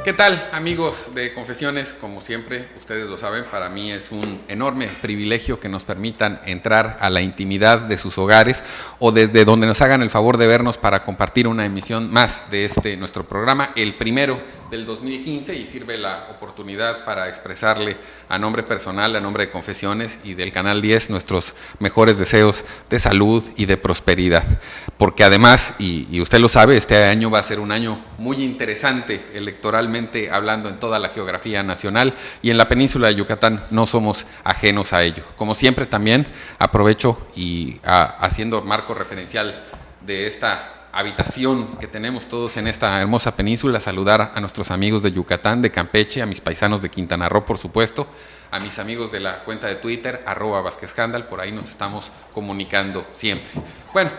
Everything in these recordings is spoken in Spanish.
¿Qué tal, amigos de Confesiones? Como siempre, ustedes lo saben, para mí es un enorme privilegio que nos permitan entrar a la intimidad de sus hogares o desde donde nos hagan el favor de vernos para compartir una emisión más de nuestro programa, el primero del 2015, y sirve la oportunidad para expresarle a nombre personal, a nombre de Confesiones y del Canal 10, nuestros mejores deseos de salud y de prosperidad. Porque además, y usted lo sabe, este año va a ser un año muy interesante electoralmente hablando en toda la geografía nacional, y en la península de Yucatán no somos ajenos a ello. Como siempre, también aprovecho y haciendo marco referencial de esta habitación que tenemos todos en esta hermosa península, saludar a nuestros amigos de Yucatán, de Campeche, a mis paisanos de Quintana Roo, por supuesto, a mis amigos de la cuenta de Twitter, @VázquezHandal, por ahí nos estamos comunicando siempre. Bueno,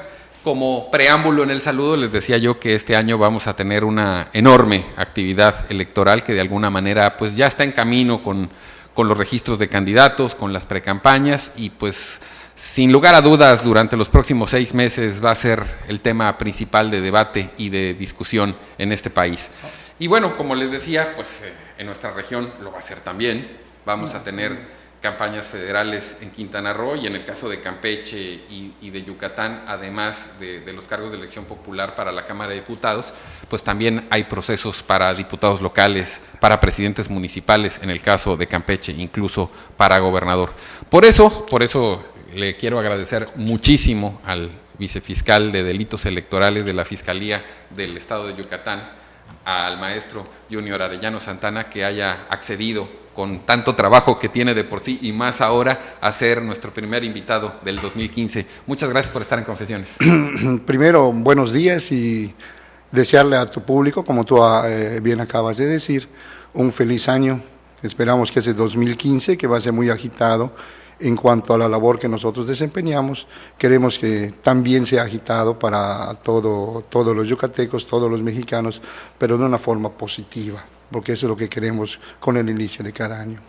como preámbulo en el saludo, les decía yo que este año vamos a tener una enorme actividad electoral que de alguna manera pues ya está en camino con los registros de candidatos, con las precampañas, y pues sin lugar a dudas durante los próximos 6 meses va a ser el tema principal de debate y de discusión en este país. Y bueno, como les decía, pues en nuestra región lo va a ser también. Vamos a tener campañas federales en Quintana Roo, y en el caso de Campeche y de Yucatán, además de los cargos de elección popular para la Cámara de Diputados, pues también hay procesos para diputados locales, para presidentes municipales, en el caso de Campeche, incluso para gobernador. Por eso le quiero agradecer muchísimo al vicefiscal de Delitos Electorales de la Fiscalía del Estado de Yucatán, al maestro Junior Arellano Santana, que haya accedido con tanto trabajo que tiene de por sí, y más ahora, a ser nuestro primer invitado del 2015. Muchas gracias por estar en Confesiones. Primero, buenos días, y desearle a tu público, como tú bien acabas de decir, un feliz año. Esperamos que ese 2015, que va a ser muy agitado en cuanto a la labor que nosotros desempeñamos, queremos que también sea agitado para todos los yucatecos, todos los mexicanos, pero de una forma positiva, porque eso es lo que queremos con el inicio de cada año.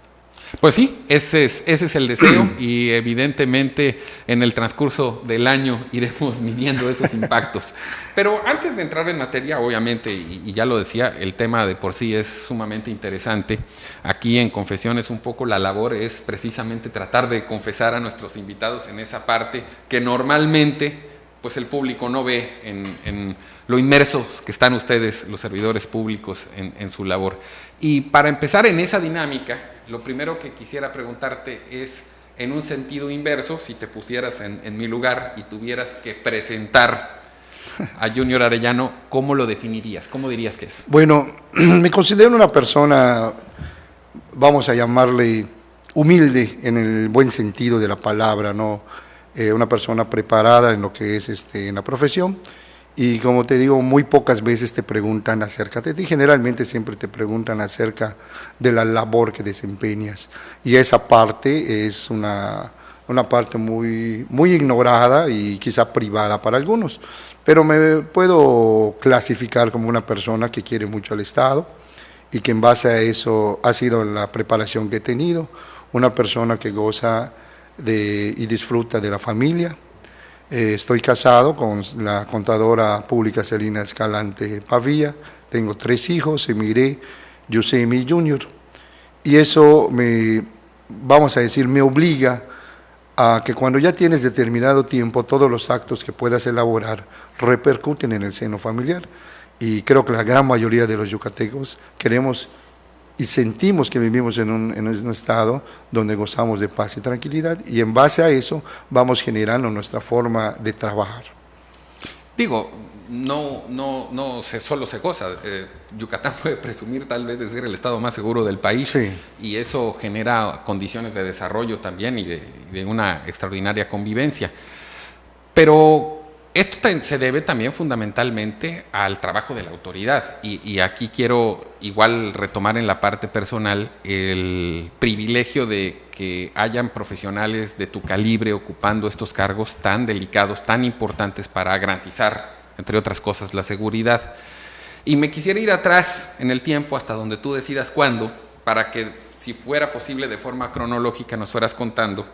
Pues sí, ese es el deseo, y evidentemente en el transcurso del año iremos midiendo esos impactos. Pero antes de entrar en materia, obviamente, y ya lo decía, el tema de por sí es sumamente interesante. Aquí en Confesiones un poco la labor es precisamente tratar de confesar a nuestros invitados en esa parte que normalmente pues el público no ve en lo inmersos que están ustedes, los servidores públicos, en su labor. Y para empezar en esa dinámica, lo primero que quisiera preguntarte es, en un sentido inverso, si te pusieras en mi lugar y tuvieras que presentar a Junior Arellano, ¿cómo lo definirías? ¿Cómo dirías que es? Bueno, me considero una persona, vamos a llamarle humilde en el buen sentido de la palabra, ¿no? Una persona preparada en lo que es en la profesión, y como te digo, muy pocas veces te preguntan acerca de ti, generalmente siempre te preguntan acerca de la labor que desempeñas, y esa parte es una parte muy, muy ignorada y quizá privada para algunos, pero me puedo clasificar como una persona que quiere mucho al Estado, y que en base a eso ha sido la preparación que he tenido, una persona que goza y disfruta de la familia. Estoy casado con la contadora pública Celina Escalante Pavía, tengo 3 hijos, Emiré, Yusemi Junior, y eso vamos a decir, me obliga a que cuando ya tienes determinado tiempo, todos los actos que puedas elaborar repercuten en el seno familiar, y creo que la gran mayoría de los yucatecos queremos y sentimos que vivimos en un estado donde gozamos de paz y tranquilidad, y en base a eso vamos generando nuestra forma de trabajar. Digo, no solo se goza. Yucatán puede presumir tal vez de ser el estado más seguro del país, sí, y eso genera condiciones de desarrollo también y de una extraordinaria convivencia. Pero esto se debe también fundamentalmente al trabajo de la autoridad, y aquí quiero igual retomar en la parte personal el privilegio de que hayan profesionales de tu calibre ocupando estos cargos tan delicados, tan importantes para garantizar, entre otras cosas, la seguridad. Y me quisiera ir atrás en el tiempo hasta donde tú decidas cuándo, para que, si fuera posible, de forma cronológica nos fueras contando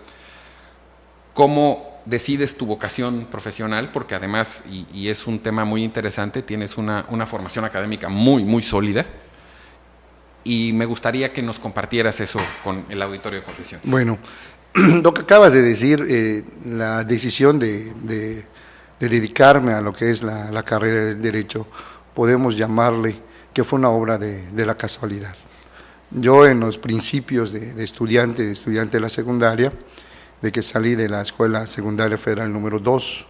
cómo decides tu vocación profesional, porque además, y es un tema muy interesante, tienes una formación académica muy, muy sólida, y me gustaría que nos compartieras eso con el auditorio de confesiones. Bueno, lo que acabas de decir, la decisión de dedicarme a lo que es la carrera de Derecho, podemos llamarle que fue una obra de la casualidad. Yo en los principios de estudiante de la secundaria, de que salí de la Escuela Secundaria Federal número 2,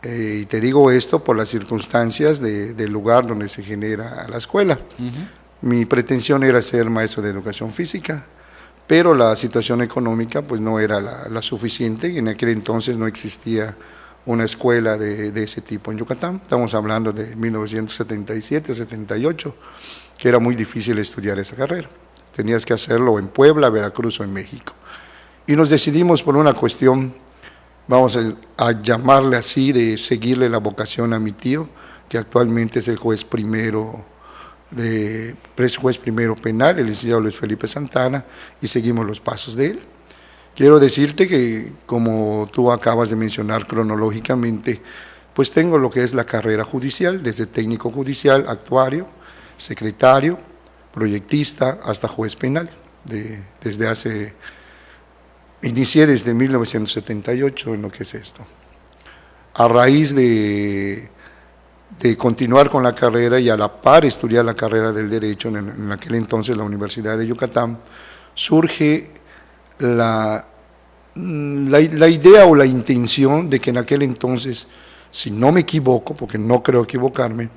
y te digo esto por las circunstancias del lugar donde se genera la escuela. Mi pretensión era ser maestro de educación física, pero la situación económica pues no era la suficiente, y en aquel entonces no existía una escuela de ese tipo en Yucatán. Estamos hablando de 1977, 78, que era muy difícil estudiar esa carrera. Tenías que hacerlo en Puebla, Veracruz o en México. Y nos decidimos por una cuestión, vamos a llamarle así, de seguirle la vocación a mi tío, que actualmente es el juez primero penal, el licenciado Luis Felipe Santana, y seguimos los pasos de él. Quiero decirte que, como tú acabas de mencionar cronológicamente, pues tengo lo que es la carrera judicial, desde técnico judicial, actuario, secretario, proyectista, hasta juez penal. Inicié desde 1978 en lo que es esto. A raíz de continuar con la carrera y a la par estudiar la carrera del Derecho en aquel entonces la Universidad de Yucatán, surge la idea o la intención de que en aquel entonces, si no me equivoco, porque no creo equivocarme,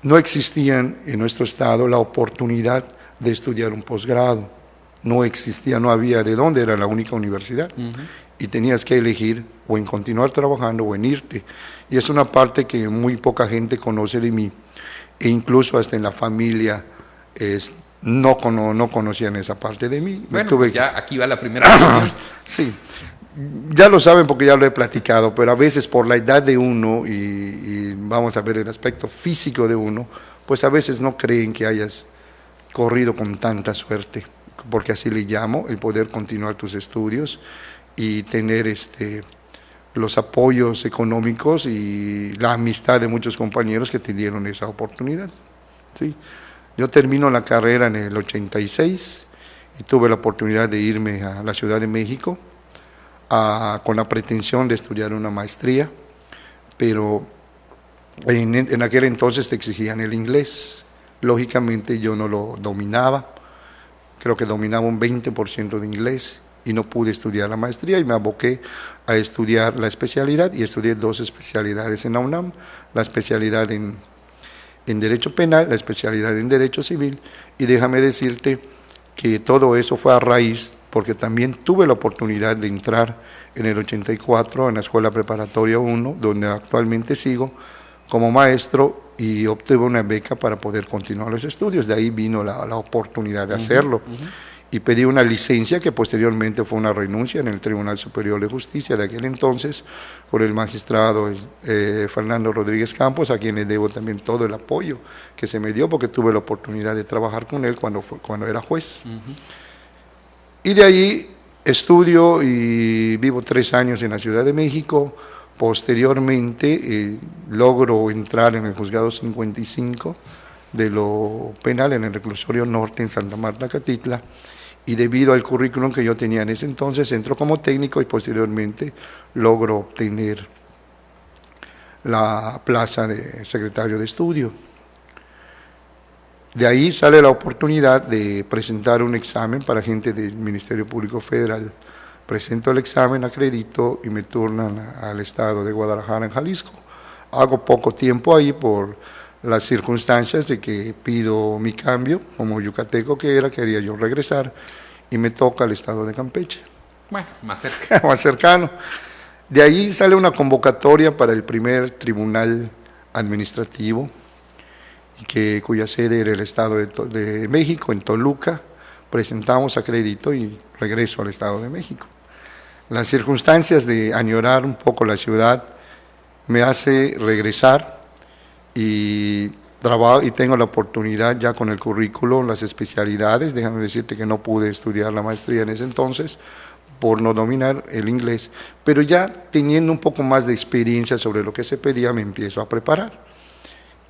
no existían en nuestro estado la oportunidad de estudiar un posgrado. No existía, no había de dónde, era la única universidad. Y tenías que elegir o en continuar trabajando o en irte. Y es una parte que muy poca gente conoce de mí, e incluso hasta en la familia no conocían esa parte de mí. Bueno, pues ya aquí va la primera cuestión. Sí, ya lo saben porque ya lo he platicado, pero a veces por la edad de uno y vamos a ver el aspecto físico de uno, pues a veces no creen que hayas corrido con tanta suerte, porque así le llamo, el poder continuar tus estudios y tener los apoyos económicos y la amistad de muchos compañeros que te dieron esa oportunidad. ¿Sí? Yo termino la carrera en el 86 y tuve la oportunidad de irme a la Ciudad de México con la pretensión de estudiar una maestría, pero en aquel entonces te exigían el inglés. Lógicamente yo no lo dominaba, creo que dominaba un 20% de inglés y no pude estudiar la maestría y me aboqué a estudiar la especialidad y estudié 2 especialidades en la UNAM, la especialidad en Derecho Penal, la especialidad en Derecho Civil, y déjame decirte que todo eso fue a raíz, porque también tuve la oportunidad de entrar en el 84 en la Escuela Preparatoria 1, donde actualmente sigo como maestro, y obtuve una beca para poder continuar los estudios. De ahí vino la oportunidad de hacerlo. Y pedí una licencia que posteriormente fue una renuncia en el Tribunal Superior de Justicia de aquel entonces por el magistrado Fernando Rodríguez Campos, a quien le debo también todo el apoyo que se me dio porque tuve la oportunidad de trabajar con él cuando era juez. Y de ahí estudio y vivo 3 años en la Ciudad de México. Posteriormente logro entrar en el juzgado 55 de lo penal en el reclusorio norte en Santa Marta, Catitla, y debido al currículum que yo tenía en ese entonces, entro como técnico y posteriormente logro obtener la plaza de secretario de estudio. De ahí sale la oportunidad de presentar un examen para gente del Ministerio Público Federal. Presento el examen, acredito y me turnan al estado de Guadalajara, en Jalisco. Hago poco tiempo ahí por las circunstancias de que pido mi cambio, como yucateco que era, quería yo regresar, y me toca el estado de Campeche. Bueno, más cerca. Más cercano. De ahí sale una convocatoria para el primer tribunal administrativo, cuya sede era el estado de México, en Toluca. Presentamos, acredito y regreso al estado de México. Las circunstancias de añorar un poco la ciudad me hace regresar y tengo la oportunidad ya con el currículo, las especialidades. Déjame decirte que no pude estudiar la maestría en ese entonces por no dominar el inglés, pero ya teniendo un poco más de experiencia sobre lo que se pedía, me empiezo a preparar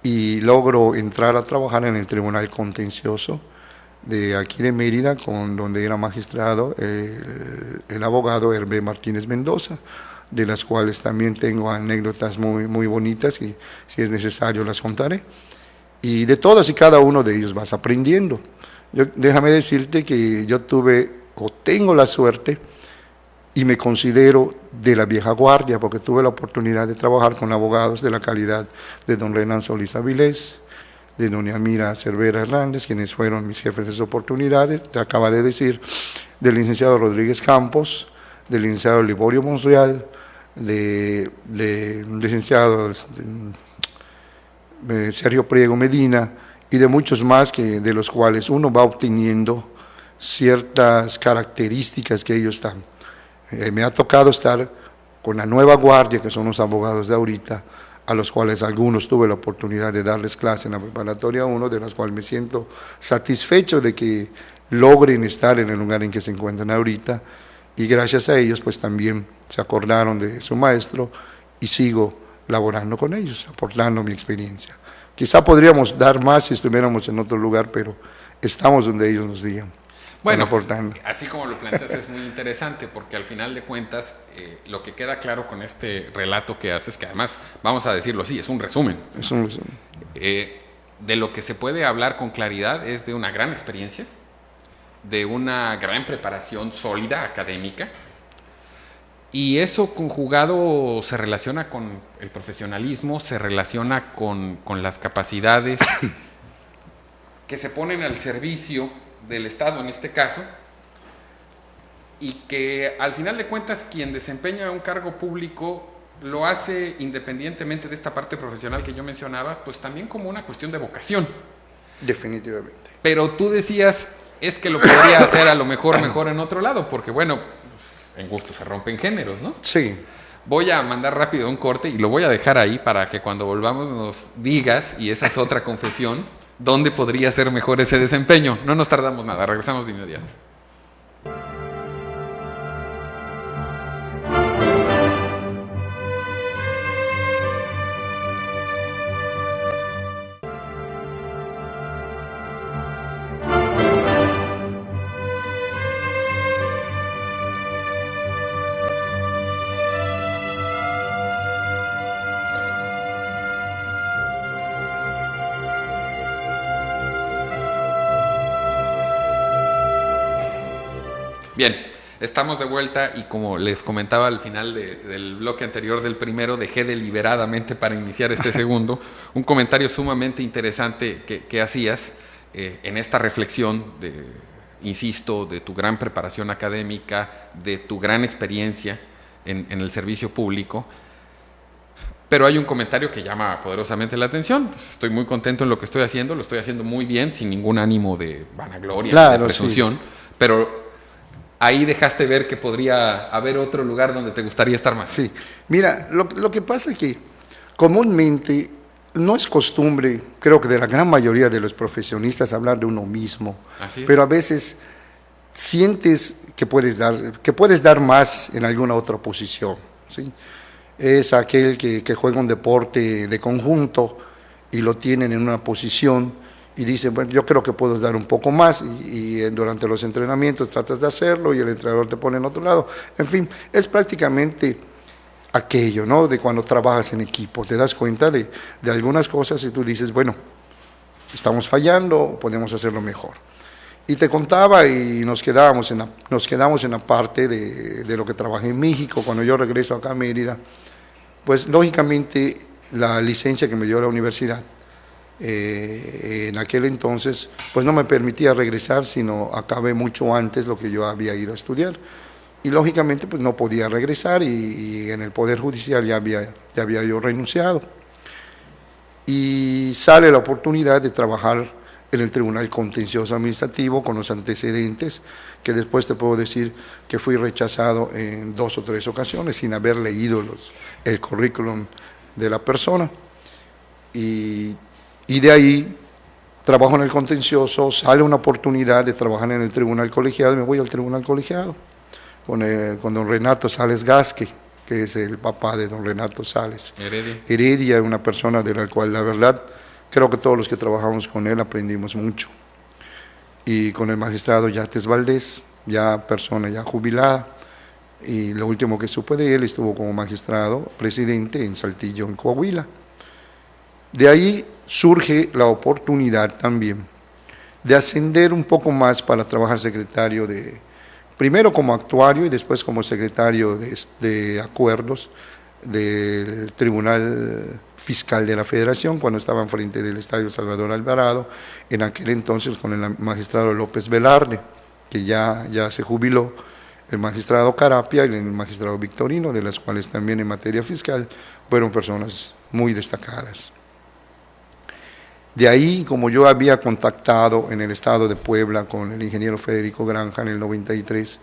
y logro entrar a trabajar en el Tribunal Contencioso de aquí de Mérida, donde era magistrado el abogado Hervé Martínez Mendoza, de las cuales también tengo anécdotas muy, muy bonitas y si es necesario las contaré. Y de todas y cada uno de ellos vas aprendiendo. Déjame decirte que yo tuve o tengo la suerte y me considero de la vieja guardia, porque tuve la oportunidad de trabajar con abogados de la calidad de don Renan Solís Avilés, de doña Mira Cervera Hernández, quienes fueron mis jefes de esas oportunidades, te acaba de decir, del licenciado Rodríguez Campos, del licenciado Liborio Monreal, del licenciado Sergio Priego Medina y de muchos más de los cuales uno va obteniendo ciertas características que ellos están. Me ha tocado estar con la nueva guardia, que son los abogados de ahorita, a los cuales algunos tuve la oportunidad de darles clase en la preparatoria 1, de las cuales me siento satisfecho de que logren estar en el lugar en que se encuentran ahorita, y gracias a ellos pues también se acordaron de su maestro y sigo laborando con ellos, aportando mi experiencia. Quizá podríamos dar más si estuviéramos en otro lugar, pero estamos donde ellos nos digan. Bueno, así como lo planteas es muy interesante, porque al final de cuentas lo que queda claro con este relato que haces, que además, vamos a decirlo así, es un resumen. Es un resumen. De lo que se puede hablar con claridad es de una gran experiencia, de una gran preparación sólida académica, y eso conjugado se relaciona con el profesionalismo, se relaciona con las capacidades que se ponen al servicio del Estado en este caso, y que al final de cuentas quien desempeña un cargo público lo hace independientemente de esta parte profesional que yo mencionaba, pues también como una cuestión de vocación. Definitivamente. Pero tú decías, es que lo podría hacer a lo mejor en otro lado, porque bueno, en gusto se rompen géneros, ¿no? Sí. Voy a mandar rápido un corte y lo voy a dejar ahí para que cuando volvamos nos digas, y esa es otra confesión, dónde podría ser mejor ese desempeño. No nos tardamos nada, regresamos de inmediato. Bien, estamos de vuelta y como les comentaba al final del bloque anterior del primero, dejé deliberadamente para iniciar este segundo un comentario sumamente interesante que hacías en esta reflexión, insisto, de tu gran preparación académica, de tu gran experiencia en el servicio público. Pero hay un comentario que llama poderosamente la atención. Pues estoy muy contento en lo que estoy haciendo, lo estoy haciendo muy bien, sin ningún ánimo de vanagloria, claro, de presunción, sí. Pero ahí dejaste ver que podría haber otro lugar donde te gustaría estar más. Sí, mira, lo que pasa es que comúnmente no es costumbre, creo que de la gran mayoría de los profesionistas, hablar de uno mismo. Así es. Pero a veces sientes que puedes dar más en alguna otra posición, ¿sí? Es aquel que juega un deporte de conjunto y lo tienen en una posición y dice, bueno, yo creo que puedo dar un poco más y durante los entrenamientos tratas de hacerlo y el entrenador te pone en otro lado. En fin, es prácticamente aquello, ¿no? De cuando trabajas en equipo, te das cuenta de algunas cosas y tú dices, bueno, estamos fallando, podemos hacerlo mejor. Y te contaba y nos quedamos en la parte de lo que trabajé en México. Cuando yo regreso acá a Mérida, pues lógicamente la licencia que me dio la universidad, en aquel entonces, pues no me permitía regresar, sino acabé mucho antes lo que yo había ido a estudiar. Y lógicamente pues no podía regresar y en el Poder Judicial ya había yo renunciado. Y sale la oportunidad de trabajar en el Tribunal Contencioso Administrativo con los antecedentes, que después te puedo decir que fui rechazado en 2 o 3 ocasiones sin haber leído el currículum de la persona. Y de ahí trabajo en el contencioso, sale una oportunidad de trabajar en el tribunal colegiado y me voy al tribunal colegiado con don Renato Sales Gasque, que es el papá de don Renato Sales Heredia, una persona de la cual la verdad creo que todos los que trabajamos con él aprendimos mucho. y con el magistrado Yates Valdés, ya persona ya jubilada, y lo último que supe de él, estuvo como magistrado presidente en Saltillo, en Coahuila. De ahí surge la oportunidad también de ascender un poco más para trabajar secretario primero como actuario y después como secretario de acuerdos del Tribunal Fiscal de la Federación, cuando estaba enfrente del Estadio Salvador Alvarado, en aquel entonces con el magistrado López Velarde, que ya se jubiló, el magistrado Carapia y el magistrado Victorino, de las cuales también en materia fiscal fueron personas muy destacadas. De ahí, como yo había contactado en el estado de Puebla con el ingeniero Federico Granja en el 93,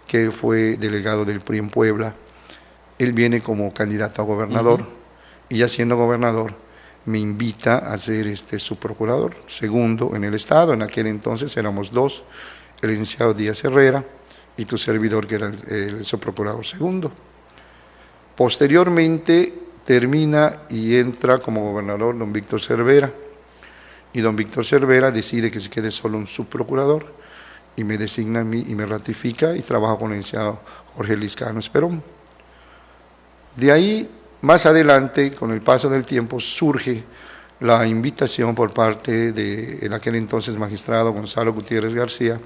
que fue delegado del PRI en Puebla, él viene como candidato a gobernador, y ya siendo gobernador me invita a ser su procurador segundo en el estado. En aquel entonces éramos dos, el licenciado Díaz Herrera y tu servidor, que era el subprocurador segundo. Posteriormente termina y entra como gobernador don Víctor Cervera, y don Víctor Cervera decide que se quede solo un subprocurador y me designa a mí y me ratifica, y trabaja con el licenciado Jorge Liscano Esperón. De ahí, más adelante, con el paso del tiempo, surge la invitación por parte de aquel entonces magistrado Gonzalo Gutiérrez García,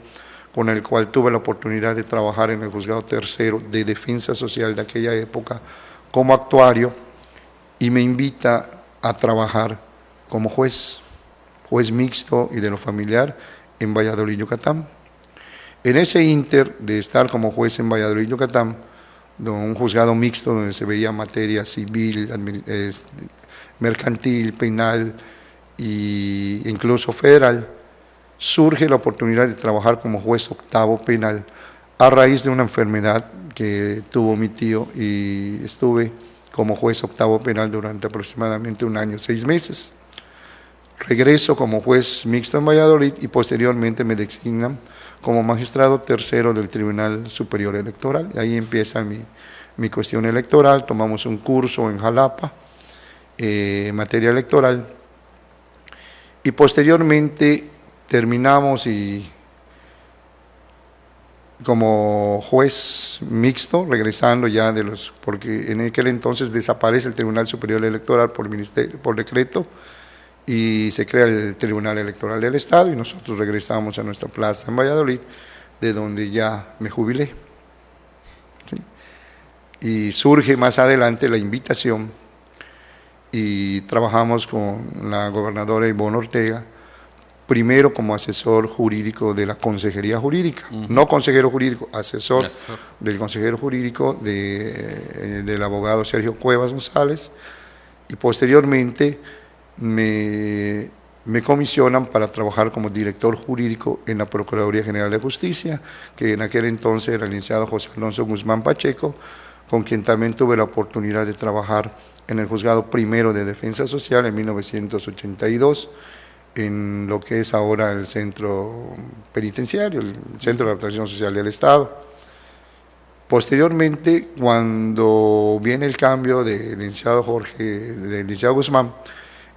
con el cual tuve la oportunidad de trabajar en el juzgado tercero de defensa social de aquella época como actuario, y me invita a trabajar como juez mixto y de lo familiar en Valladolid, Yucatán. En ese ínter de estar como juez en Valladolid, Yucatán, un juzgado mixto donde se veía materia civil, mercantil, penal e incluso federal, surge la oportunidad de trabajar como juez octavo penal a raíz de una enfermedad que tuvo mi tío, y estuve como juez octavo penal durante aproximadamente 1 año, 6 meses. Regreso como juez mixto en Valladolid y posteriormente me designan como magistrado tercero del Tribunal Superior Electoral. Y ahí empieza mi cuestión electoral. Tomamos un curso en Jalapa, en materia electoral, y posteriormente terminamos como juez mixto, regresando ya porque en aquel entonces desaparece el Tribunal Superior Electoral por decreto, y se crea el Tribunal Electoral del Estado, y nosotros regresamos a nuestra plaza en Valladolid, de donde ya me jubilé. ¿Sí? Y surge más adelante la invitación, y trabajamos con la gobernadora Ivonne Ortega, primero como asesor jurídico de la Consejería Jurídica, no consejero jurídico, asesor del consejero jurídico del abogado Sergio Cuevas González, y posteriormente me comisionan para trabajar como director jurídico en la Procuraduría General de Justicia, que en aquel entonces era el licenciado José Alonso Guzmán Pacheco, con quien también tuve la oportunidad de trabajar en el Juzgado Primero de Defensa Social en 1982, en lo que es ahora el centro penitenciario, el Centro de Adaptación Social del Estado. Posteriormente, cuando viene el cambio del licenciado Guzmán,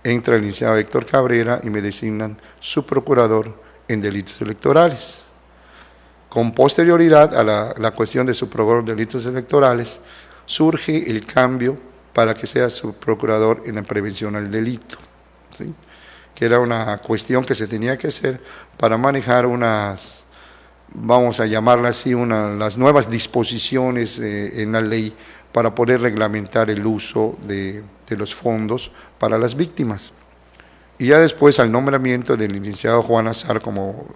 entra el licenciado Héctor Cabrera y me designan subprocurador en delitos electorales. Con posterioridad a la cuestión de subprocurador de delitos electorales, surge el cambio para que sea subprocurador en la prevención al delito, ¿sí? Que era una cuestión que se tenía que hacer para manejar vamos a llamarla así, las nuevas disposiciones en la ley para poder reglamentar el uso de los fondos para las víctimas. Y ya después, al nombramiento del licenciado Juan Azar como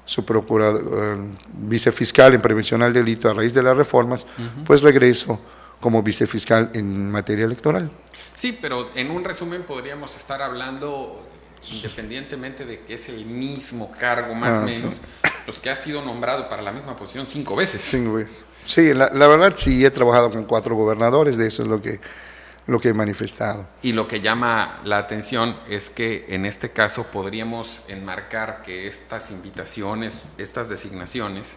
subprocurador, vicefiscal en prevención al delito a raíz de las reformas, pues regreso como vicefiscal en materia electoral. Sí, pero en un resumen podríamos estar hablando, independientemente de que es el mismo cargo más o menos, sí, pues que ha sido nombrado para la misma posición 5 veces. 5 veces. Sí, la verdad sí, he trabajado con 4 gobernadores, de eso es lo que he manifestado. Y lo que llama la atención es que en este caso podríamos enmarcar que estas invitaciones, estas designaciones,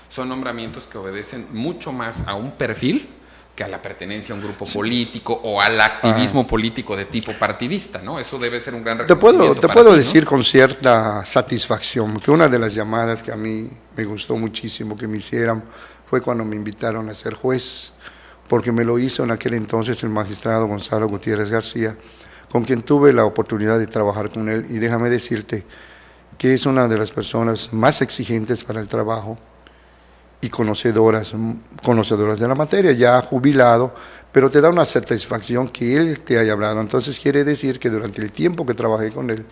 son nombramientos que obedecen mucho más a un perfil que a la pertenencia a un grupo político o al activismo político de tipo partidista, ¿no? Eso debe ser un gran reconocimiento. Te puedo decir, ¿no?, con cierta satisfacción, que una de las llamadas que a mí me gustó muchísimo que me hicieran fue cuando me invitaron a ser juez, porque me lo hizo en aquel entonces el magistrado Gonzalo Gutiérrez García, con quien tuve la oportunidad de trabajar con él, y déjame decirte que es una de las personas más exigentes para el trabajo y conocedoras de la materia, ya jubilado, pero te da una satisfacción que él te haya hablado. Entonces quiere decir que durante el tiempo que trabajé con él,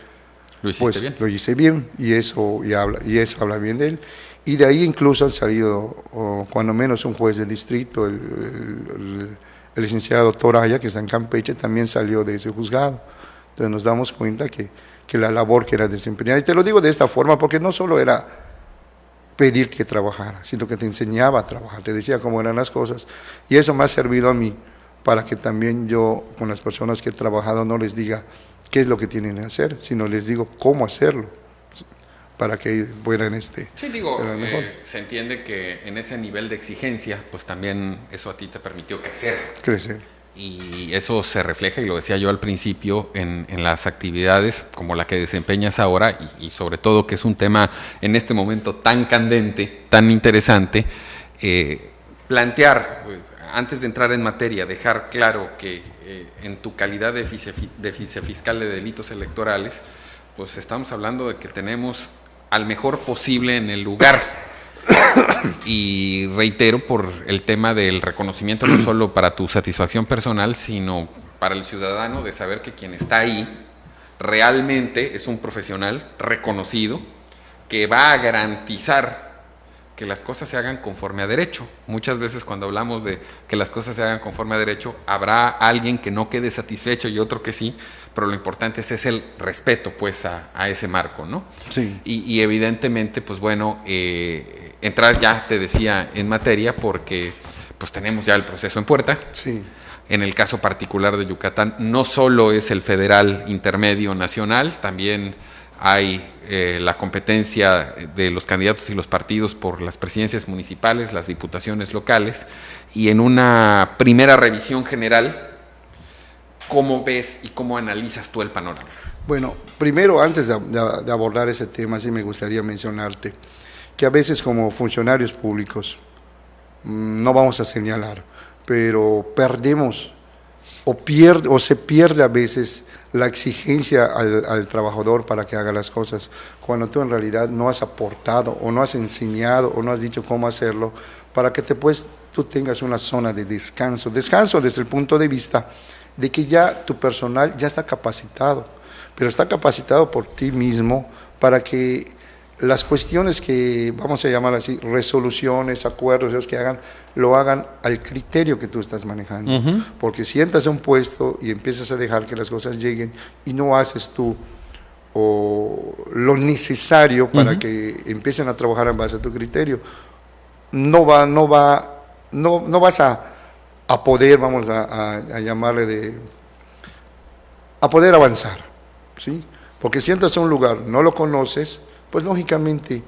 lo hice bien, y eso habla bien de él. Y de ahí incluso han salido, cuando menos, un juez de distrito, el licenciado Toraya, que está en Campeche, también salió de ese juzgado. Entonces nos damos cuenta que la labor que era desempeñada, y te lo digo de esta forma porque no solo era pedirte que trabajara, sino que te enseñaba a trabajar, te decía cómo eran las cosas, y eso me ha servido a mí para que también yo, con las personas que he trabajado, no les diga qué es lo que tienen que hacer, sino les digo cómo hacerlo, para que puedan Sí, digo, se entiende que en ese nivel de exigencia, pues también eso a ti te permitió crecer. Y eso se refleja, y lo decía yo al principio, en las actividades como la que desempeñas ahora, y sobre todo que es un tema en este momento tan candente, tan interesante, plantear, antes de entrar en materia, dejar claro que en tu calidad de vicefiscal de delitos electorales, pues estamos hablando de que tenemos al mejor posible en el lugar. Y reitero, por el tema del reconocimiento, no solo para tu satisfacción personal, sino para el ciudadano, de saber que quien está ahí realmente es un profesional reconocido que va a garantizar que las cosas se hagan conforme a derecho. Muchas veces cuando hablamos de que las cosas se hagan conforme a derecho, habrá alguien que no quede satisfecho y otro que sí, pero lo importante es el respeto, pues, a ese marco, ¿no? Sí. Y evidentemente, pues bueno, entrar ya, te decía, en materia, porque pues tenemos ya el proceso en puerta. Sí. En el caso particular de Yucatán, no solo es el federal intermedio nacional, también hay la competencia de los candidatos y los partidos por las presidencias municipales, las diputaciones locales, y en una primera revisión general, ¿cómo ves y cómo analizas tú el panorama? Bueno, primero, antes de abordar ese tema, sí me gustaría mencionarte que a veces como funcionarios públicos, no vamos a señalar, pero perdemos o se pierde a veces la exigencia al trabajador para que haga las cosas, cuando tú en realidad no has aportado o no has enseñado o no has dicho cómo hacerlo, para que tú tengas una zona de descanso desde el punto de vista de que ya tu personal ya está capacitado, pero está capacitado por ti mismo para que las cuestiones que, vamos a llamar así, resoluciones, acuerdos, ellos que hagan, lo hagan al criterio que tú estás manejando. Porque si entras a un puesto y empiezas a dejar que las cosas lleguen y no haces tú lo necesario para que empiecen a trabajar en base a tu criterio, no vas a poder, vamos a llamarle a poder avanzar, ¿sí? Porque si entras a un lugar, no lo conoces, pues lógicamente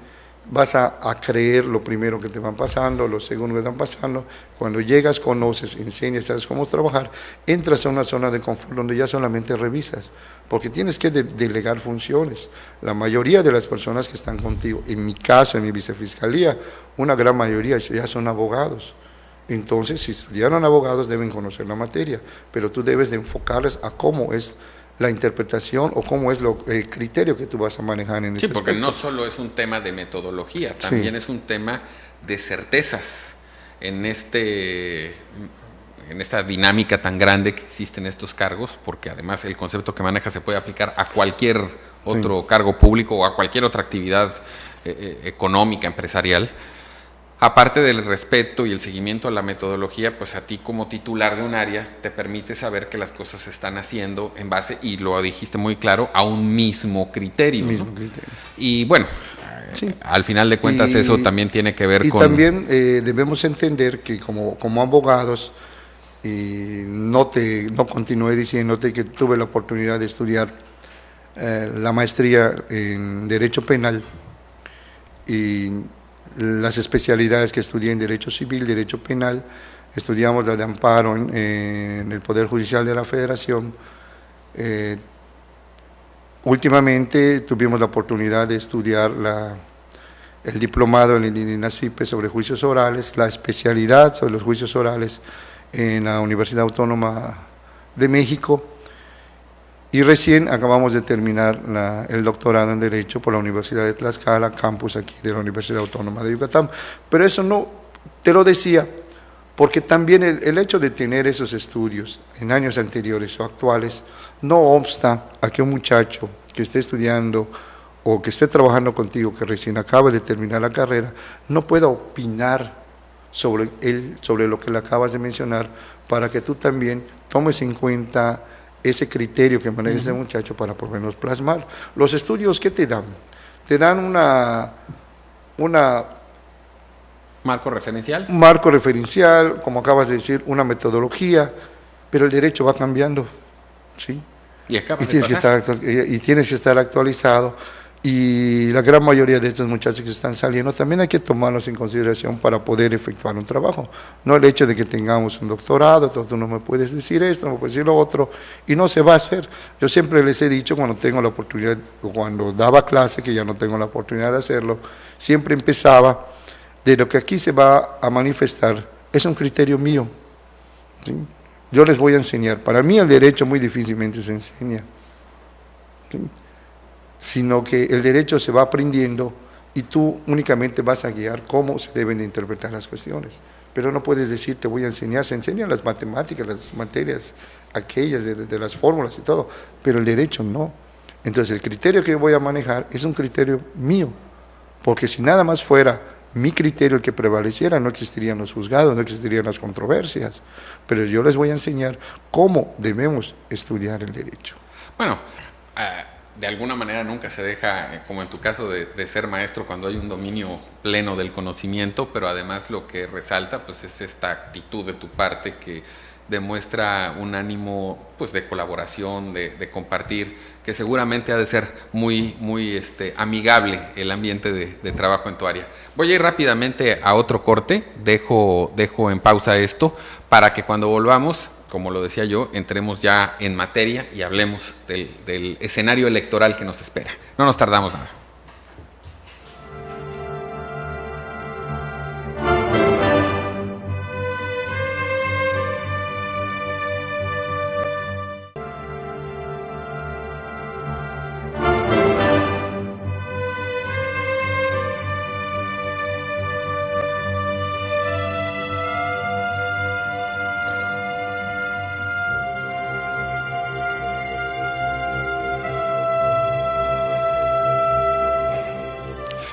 vas a creer lo primero que te van pasando, lo segundo que te van pasando. Cuando llegas, conoces, enseñas, sabes cómo trabajar, entras a una zona de confort donde ya solamente revisas, porque tienes que delegar funciones. La mayoría de las personas que están contigo, en mi caso, en mi vicefiscalía, una gran mayoría ya son abogados. Entonces, si estudiaron abogados, deben conocer la materia, pero tú debes de enfocarles a cómo es la interpretación o cómo es el criterio que tú vas a manejar en ese aspecto. Sí, porque no solo es un tema de metodología, también es un tema de certezas en esta dinámica tan grande que existe en estos cargos, porque además el concepto que maneja se puede aplicar a cualquier otro cargo público o a cualquier otra actividad económica, empresarial. Aparte del respeto y el seguimiento a la metodología, pues a ti como titular de un área te permite saber que las cosas se están haciendo en base, y lo dijiste muy claro, a un mismo criterio. Y bueno, al final de cuentas eso también tiene que ver con... Y también debemos entender que como abogados, no continué diciéndote que tuve la oportunidad de estudiar la maestría en Derecho Penal y las especialidades que estudié en Derecho Civil, Derecho Penal, estudiamos la de amparo en el Poder Judicial de la Federación. Últimamente tuvimos la oportunidad de estudiar el diplomado en el INACIPE sobre juicios orales, la especialidad sobre los juicios orales en la Universidad Autónoma de México, y recién acabamos de terminar el doctorado en Derecho por la Universidad de Tlaxcala, campus aquí de la Universidad Autónoma de Yucatán. Pero eso no, te lo decía, porque también el hecho de tener esos estudios en años anteriores o actuales no obsta a que un muchacho que esté estudiando o que esté trabajando contigo, que recién acaba de terminar la carrera, no pueda opinar sobre lo que le acabas de mencionar, para que tú también tomes en cuenta ese criterio que maneja ese muchacho para por lo menos plasmar. Los estudios, ¿qué te dan? Te dan marco referencial. Un marco referencial, como acabas de decir, una metodología, pero el derecho va cambiando, ¿sí? Y tienes que estar actualizado, y la gran mayoría de estos muchachos que están saliendo también hay que tomarlos en consideración para poder efectuar un trabajo. No el hecho de que tengamos un doctorado, tú no me puedes decir esto, no me puedes decir lo otro, y no se va a hacer. Yo siempre les he dicho, cuando tengo la oportunidad, o cuando daba clase, que ya no tengo la oportunidad de hacerlo, siempre empezaba de lo que aquí se va a manifestar, es un criterio mío, ¿sí? Yo les voy a enseñar. Para mí el derecho muy difícilmente se enseña, ¿sí? Sino que el derecho se va aprendiendo y tú únicamente vas a guiar cómo se deben de interpretar las cuestiones. Pero no puedes decir, te voy a enseñar, se enseñan las matemáticas, las materias, aquellas de las fórmulas y todo, pero el derecho no. Entonces el criterio que voy a manejar es un criterio mío, porque si nada más fuera mi criterio el que prevaleciera, no existirían los juzgados, no existirían las controversias, pero yo les voy a enseñar cómo debemos estudiar el derecho. Bueno, de alguna manera nunca se deja, como en tu caso, de ser maestro cuando hay un dominio pleno del conocimiento, pero además lo que resalta pues es esta actitud de tu parte que demuestra un ánimo pues de colaboración, de compartir, que seguramente ha de ser muy amigable el ambiente de trabajo en tu área. Voy a ir rápidamente a otro corte, dejo en pausa esto para que cuando volvamos, como lo decía yo, entremos ya en materia y hablemos del escenario electoral que nos espera. No nos tardamos nada.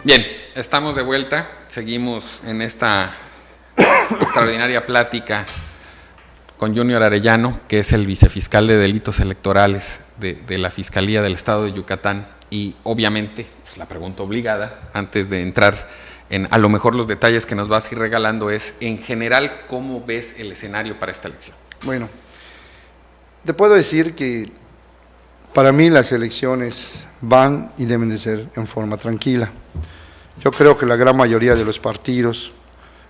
Bien, estamos de vuelta, seguimos en esta extraordinaria plática con Junior Arellano, que es el vicefiscal de delitos electorales de la Fiscalía del Estado de Yucatán, y obviamente pues, la pregunta obligada, antes de entrar en a lo mejor los detalles que nos vas a ir regalando, es en general, ¿cómo ves el escenario para esta elección? Bueno, te puedo decir que para mí las elecciones van y deben de ser en forma tranquila. Yo creo que la gran mayoría de los partidos,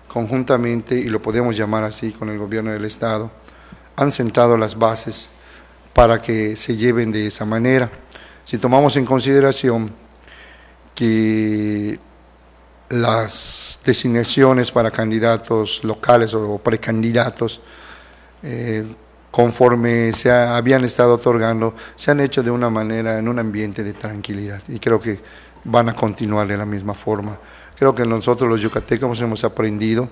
conjuntamente, y lo podemos llamar así con el gobierno del Estado, han sentado las bases para que se lleven de esa manera. Si tomamos en consideración que las designaciones para candidatos locales o precandidatos, conforme se habían estado otorgando, se han hecho de una manera, en un ambiente de tranquilidad, y creo que van a continuar de la misma forma. Creo que nosotros los yucatecos hemos aprendido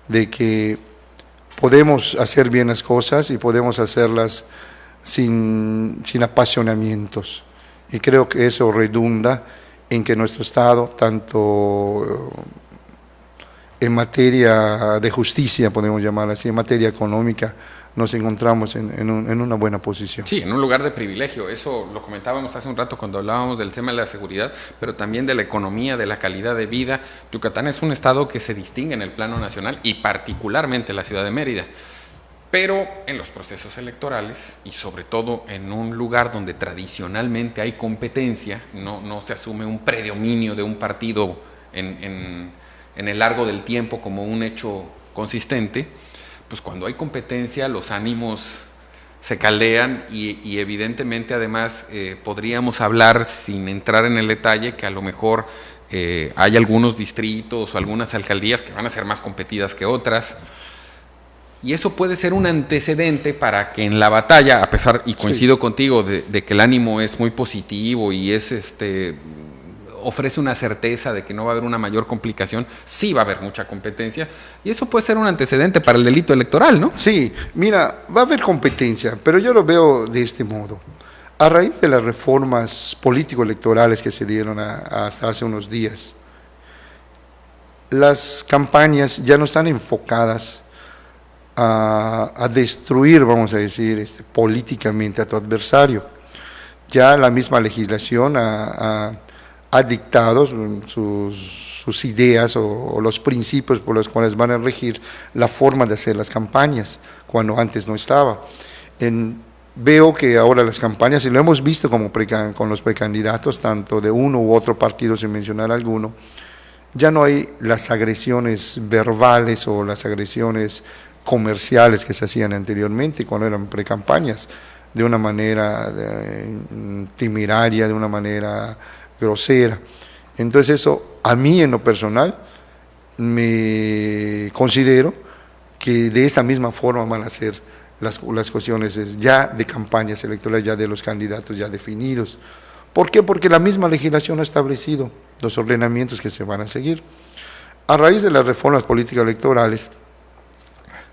de que podemos hacer bien las cosas y podemos hacerlas sin apasionamientos, y creo que eso redunda en que nuestro Estado, tanto en materia de justicia, podemos llamarla así, en materia económica, nos encontramos en una buena posición. Sí, en un lugar de privilegio. Eso lo comentábamos hace un rato cuando hablábamos del tema de la seguridad, pero también de la economía, de la calidad de vida. Yucatán es un estado que se distingue en el plano nacional y particularmente la ciudad de Mérida. Pero en los procesos electorales y sobre todo en un lugar donde tradicionalmente hay competencia, no se asume un predominio de un partido en el largo del tiempo como un hecho consistente, pues cuando hay competencia los ánimos se caldean y evidentemente además podríamos hablar, sin entrar en el detalle, que a lo mejor hay algunos distritos o algunas alcaldías que van a ser más competidas que otras. Y eso puede ser un antecedente para que en la batalla, a pesar, y coincido contigo, de que el ánimo es muy positivo y es ofrece una certeza de que no va a haber una mayor complicación, sí va a haber mucha competencia, y eso puede ser un antecedente para el delito electoral, ¿no? Sí, mira, va a haber competencia, pero yo lo veo de este modo. A raíz de las reformas político-electorales que se dieron hasta hace unos días, las campañas ya no están enfocadas a destruir, vamos a decir, políticamente a tu adversario. Ya la misma legislación ha dictado sus ideas o los principios por los cuales van a regir la forma de hacer las campañas, cuando antes no estaba. Veo que ahora las campañas, y lo hemos visto con los precandidatos, tanto de uno u otro partido, sin mencionar alguno, ya no hay las agresiones verbales o las agresiones comerciales que se hacían anteriormente cuando eran precampañas, de una manera temeraria, de una manera grosera. Entonces eso, a mí en lo personal, me considero que de esa misma forma van a ser las cuestiones ya de campañas electorales, ya de los candidatos ya definidos. ¿Por qué? Porque la misma legislación ha establecido los ordenamientos que se van a seguir. A raíz de las reformas políticas electorales,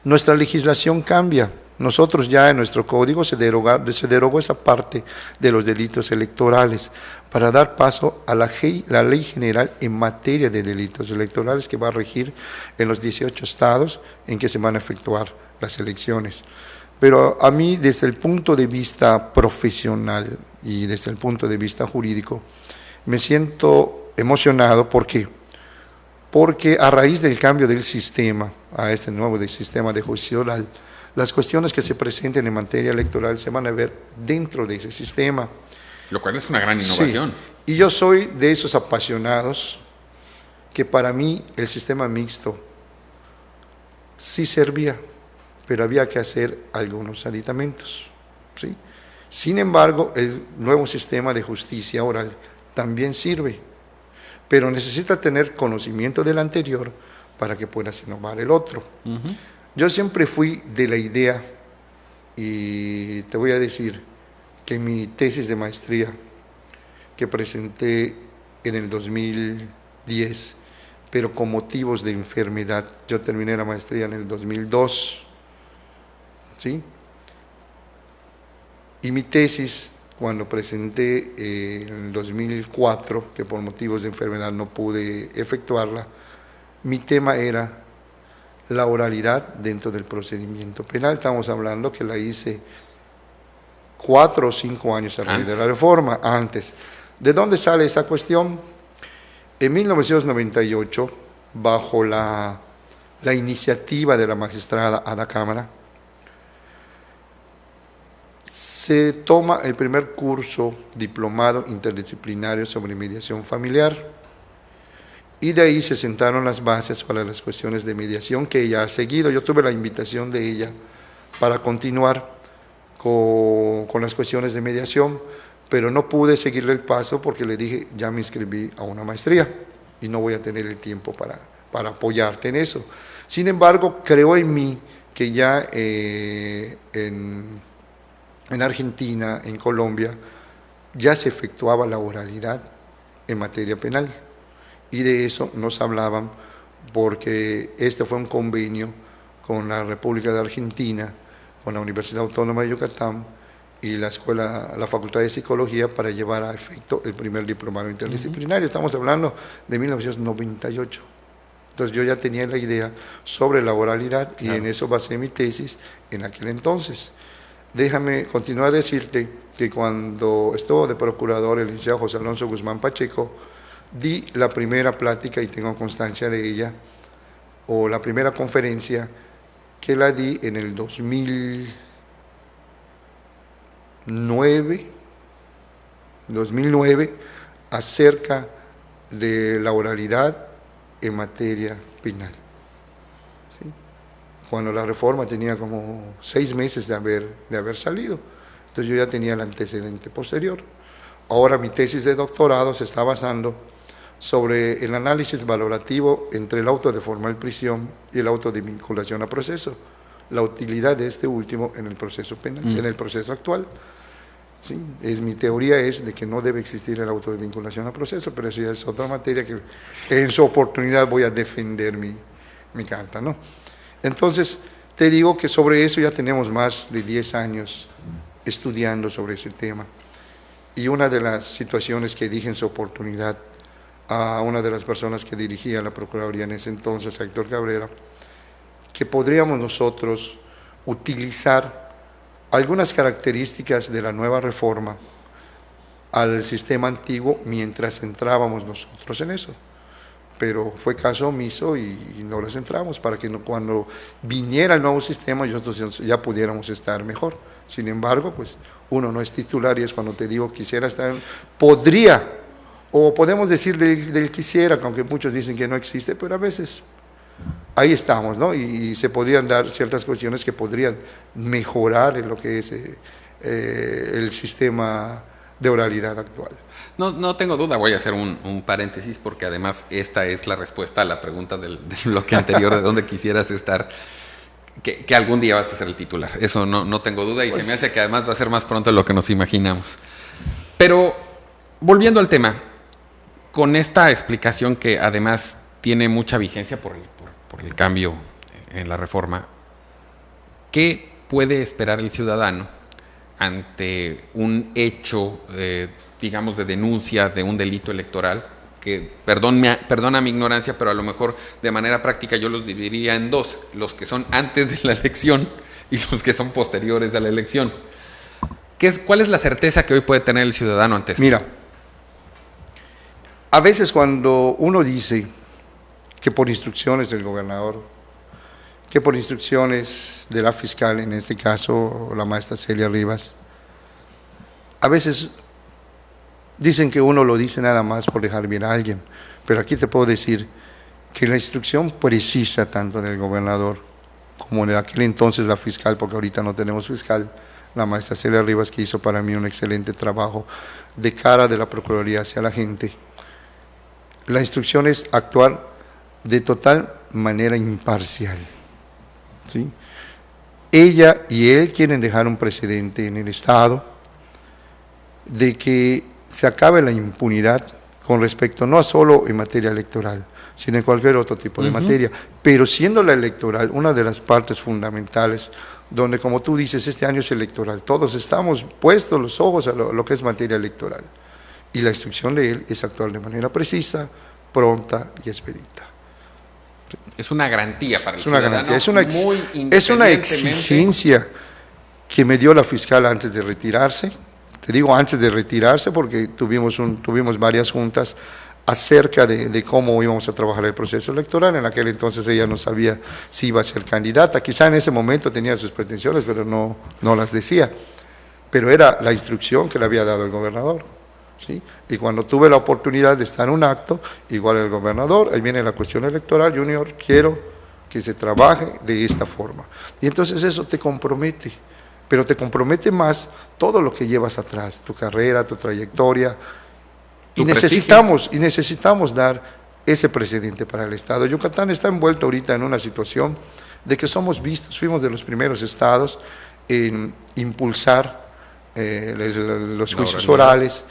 nuestra legislación cambia. Nosotros ya en nuestro código se derogó esa parte de los delitos electorales para dar paso a la Ley General en materia de delitos electorales, que va a regir en los 18 estados en que se van a efectuar las elecciones. Pero a mí, desde el punto de vista profesional y desde el punto de vista jurídico, me siento emocionado. ¿Por qué? Porque a raíz del cambio del sistema, a este nuevo sistema de justicia oral, las cuestiones que se presenten en materia electoral se van a ver dentro de ese sistema. Lo cual es una gran innovación. Sí. Y yo soy de esos apasionados que para mí el sistema mixto sí servía, pero había que hacer algunos aditamentos, ¿sí? Sin embargo, el nuevo sistema de justicia oral también sirve, pero necesita tener conocimiento del anterior para que puedas innovar el otro. Yo siempre fui de la idea, y te voy a decir que mi tesis de maestría que presenté en el 2010, pero con motivos de enfermedad, yo terminé la maestría en el 2002, ¿sí? Y mi tesis, cuando presenté en el 2004, que por motivos de enfermedad no pude efectuarla, mi tema era la oralidad dentro del procedimiento penal. Estamos hablando que la hice 4 o 5 años a raíz de la reforma, antes. ¿De dónde sale esta cuestión? En 1998, bajo la iniciativa de la magistrada Ada Cámara, se toma el primer curso diplomado interdisciplinario sobre mediación familiar, y de ahí se sentaron las bases para las cuestiones de mediación que ella ha seguido. Yo tuve la invitación de ella para continuar con las cuestiones de mediación, pero no pude seguirle el paso porque le dije, ya me inscribí a una maestría y no voy a tener el tiempo para apoyarte en eso. Sin embargo, creo en mí que ya en Argentina, en Colombia, ya se efectuaba la oralidad en materia penal. Y de eso nos hablaban porque este fue un convenio con la República de Argentina, con la Universidad Autónoma de Yucatán y la Facultad de Psicología para llevar a efecto el primer diplomado interdisciplinario. Estamos hablando de 1998. Entonces yo ya tenía la idea sobre la oralidad y en eso basé mi tesis en aquel entonces. Déjame continuar a decirte que cuando estuvo de procurador el licenciado José Alonso Guzmán Pacheco, di la primera plática, y tengo constancia de ella, o la primera conferencia, que la di en el 2009, acerca de la oralidad en materia penal, ¿sí? cuando la reforma tenía como 6 meses de haber salido. Entonces yo ya tenía el antecedente posterior. Ahora mi tesis de doctorado se está basando sobre el análisis valorativo entre el auto de formal prisión y el auto de vinculación a proceso, la utilidad de este último en el proceso penal, en el proceso actual. ¿Sí? Mi teoría es de que no debe existir el auto de vinculación a proceso, pero eso ya es otra materia que en su oportunidad voy a defender mi carta, ¿no? Entonces, te digo que sobre eso ya tenemos más de 10 años estudiando sobre ese tema. Y una de las situaciones que dije en su oportunidad a una de las personas que dirigía la Procuraduría en ese entonces, a Héctor Cabrera, que podríamos nosotros utilizar algunas características de la nueva reforma al sistema antiguo mientras entrábamos nosotros en eso. Pero fue caso omiso y no les entramos para que cuando viniera el nuevo sistema nosotros ya pudiéramos estar mejor. Sin embargo, pues uno no es titular y es cuando te digo quisiera estar, podría, o podemos decir del quisiera, aunque muchos dicen que no existe, pero a veces ahí estamos, ¿no? Y se podrían dar ciertas cuestiones que podrían mejorar en lo que es el sistema de oralidad actual. No tengo duda, voy a hacer un paréntesis porque además esta es la respuesta a la pregunta del bloque anterior de dónde quisieras estar, que algún día vas a ser el titular, eso no tengo duda y pues, se me hace que además va a ser más pronto de lo que nos imaginamos. Pero volviendo al tema, con esta explicación que además tiene mucha vigencia por el cambio en la reforma, ¿qué puede esperar el ciudadano ante un hecho, digamos, de denuncia de un delito electoral? Que, perdona mi ignorancia, pero a lo mejor de manera práctica yo los dividiría en dos, los que son antes de la elección y los que son posteriores a la elección. ¿Cuál es la certeza que hoy puede tener el ciudadano ante esto? Mira, a veces cuando uno dice que por instrucciones del gobernador, que por instrucciones de la fiscal, en este caso la maestra Celia Rivas, a veces dicen que uno lo dice nada más por dejar bien a alguien, pero aquí te puedo decir que la instrucción precisa tanto del gobernador como en aquel entonces la fiscal, porque ahorita no tenemos fiscal, la maestra Celia Rivas, que hizo para mí un excelente trabajo de cara de la Procuraduría hacia la gente. La instrucción es actuar de total manera imparcial, ¿sí? Ella y él quieren dejar un precedente en el Estado de que se acabe la impunidad con respecto no solo en materia electoral, sino en cualquier otro tipo de materia, pero siendo la electoral una de las partes fundamentales, donde como tú dices, este año es electoral, todos estamos puestos los ojos a lo que es materia electoral, y la instrucción de él es actuar de manera precisa, pronta y expedita. Es una garantía para el ciudadano. Garantía, es una exigencia que me dio la fiscal antes de retirarse. Te digo antes de retirarse porque tuvimos varias juntas acerca de cómo íbamos a trabajar el proceso electoral. En aquel entonces ella no sabía si iba a ser candidata. Quizá en ese momento tenía sus pretensiones, pero no las decía. Pero era la instrucción que le había dado el gobernador, ¿sí? Y cuando tuve la oportunidad de estar en un acto, igual el gobernador, ahí viene la cuestión electoral, Junior, quiero que se trabaje de esta forma. Y entonces eso te compromete, pero te compromete más todo lo que llevas atrás, tu carrera, tu trayectoria, y necesitamos dar ese precedente para el Estado. Yucatán está envuelto ahorita en una situación de que fuimos de los primeros estados en impulsar los juicios orales,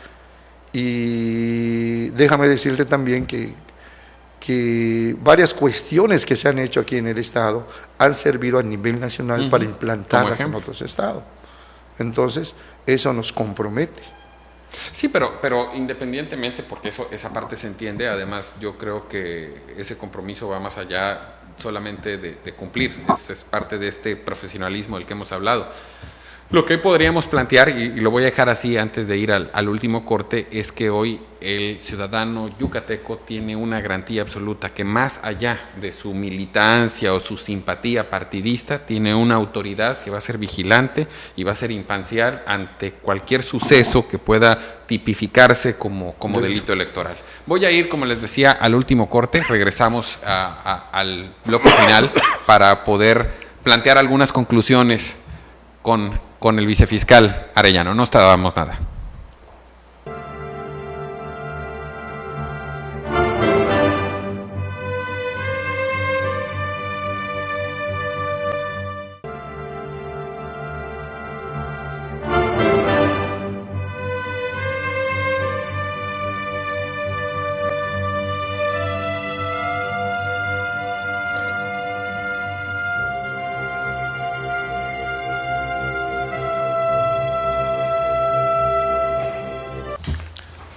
y déjame decirte también que varias cuestiones que se han hecho aquí en el Estado han servido a nivel nacional para implantarlas en otros estados. Entonces, eso nos compromete. Sí, pero independientemente, porque esa parte se entiende, además yo creo que ese compromiso va más allá solamente de cumplir, es parte de este profesionalismo del que hemos hablado. Lo que podríamos plantear, y lo voy a dejar así antes de ir al último corte, es que hoy el ciudadano yucateco tiene una garantía absoluta que más allá de su militancia o su simpatía partidista, tiene una autoridad que va a ser vigilante y va a ser imparcial ante cualquier suceso que pueda tipificarse como delito electoral. Voy a ir, como les decía, al último corte, regresamos al bloque final para poder plantear algunas conclusiones con el vicefiscal Arellano. No estábamos nada.